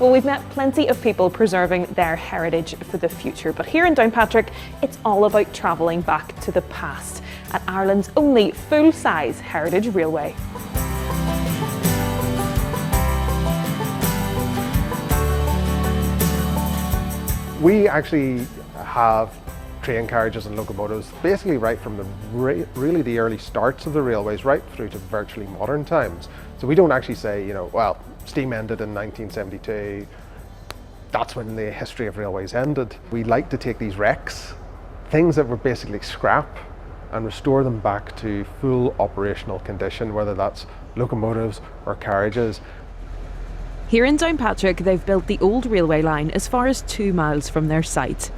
Well, we've met plenty of people preserving their heritage for the future, but here in Downpatrick, it's all about travelling back to the past at Ireland's only full-size heritage railway. We actually have train carriages and locomotives basically right from the really the early starts of the railways right through to virtually modern times. So we don't actually say, you know, well, steam ended in 1972, that's when the history of railways ended. We like to take these wrecks, things that were basically scrap, and restore them back to full operational condition, whether that's locomotives or carriages. Here in Downpatrick, they've built the old railway line as far as 2 miles from their site.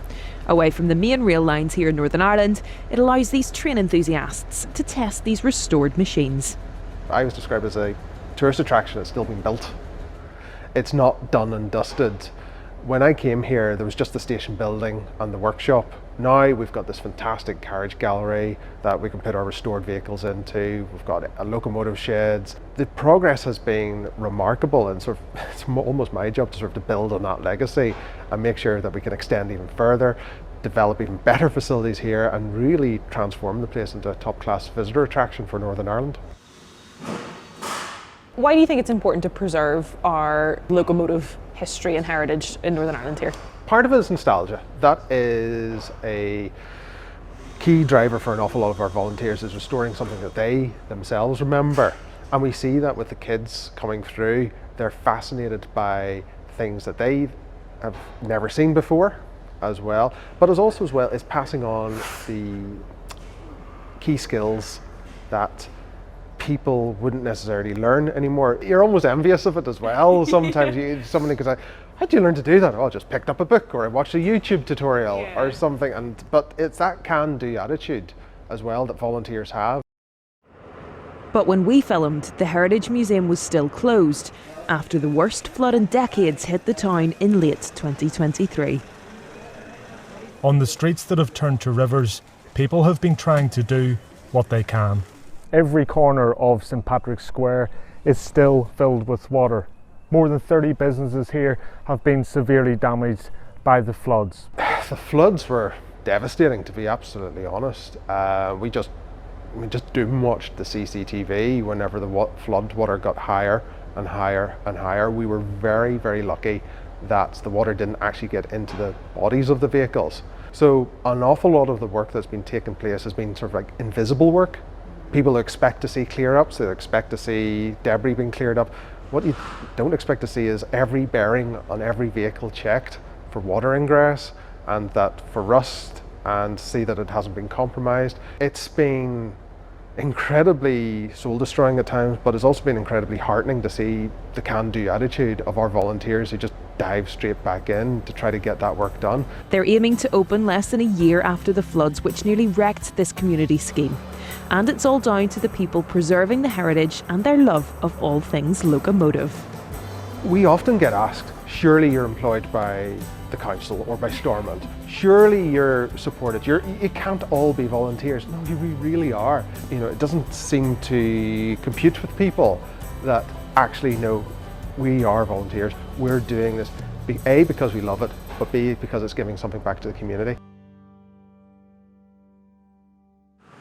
Away from the main rail lines here in Northern Ireland, it allows these train enthusiasts to test these restored machines. I was described as a tourist attraction that's still being built. It's not done and dusted. When I came here, there was just the station building and the workshop. Now we've got this fantastic carriage gallery that we can put our restored vehicles into. We've got locomotive sheds. The progress has been remarkable, and sort of it's almost my job to sort of to build on that legacy and make sure that we can extend even further, develop even better facilities here, and really transform the place into a top-class visitor attraction for Northern Ireland. Why do you think it's important to preserve our locomotive history and heritage in Northern Ireland here? Part of it is nostalgia. That is a key driver for an awful lot of our volunteers, is restoring something that they themselves remember. And we see that with the kids coming through. They're fascinated by things that they have never seen before as well. But it's passing on the key skills that people wouldn't necessarily learn anymore. You're almost envious of it as well. Sometimes somebody could say, how do you learn to do that? Oh, I just picked up a book, or I watched a YouTube tutorial or something. But it's that can-do attitude as well that volunteers have. But when we filmed, the Heritage Museum was still closed after the worst flood in decades hit the town in late 2023. On the streets that have turned to rivers, people have been trying to do what they can. Every corner of St Patrick's Square is still filled with water. More than 30 businesses here have been severely damaged by the floods. The floods were devastating, to be absolutely honest. We just doom watched the CCTV whenever the flood water got higher and higher and higher. We were very, very lucky that the water didn't actually get into the bodies of the vehicles. So an awful lot of the work that's been taking place has been sort of like invisible work. People expect to see clear-ups, they expect to see debris being cleared up. What you don't expect to see is every bearing on every vehicle checked for water ingress, and that for rust, and see that it hasn't been compromised. It's been incredibly soul-destroying at times, but it's also been incredibly heartening to see the can-do attitude of our volunteers who just dive straight back in to try to get that work done. They're aiming to open less than a year after the floods, which nearly wrecked this community scheme. And it's all down to the people preserving the heritage and their love of all things locomotive. We often get asked, surely you're employed by the council or by Stormont. Surely you're supported. You can't all be volunteers. No, we really are. You know, it doesn't seem to compute with people that actually, no, we are volunteers. We're doing this, A, because we love it, but B, because it's giving something back to the community.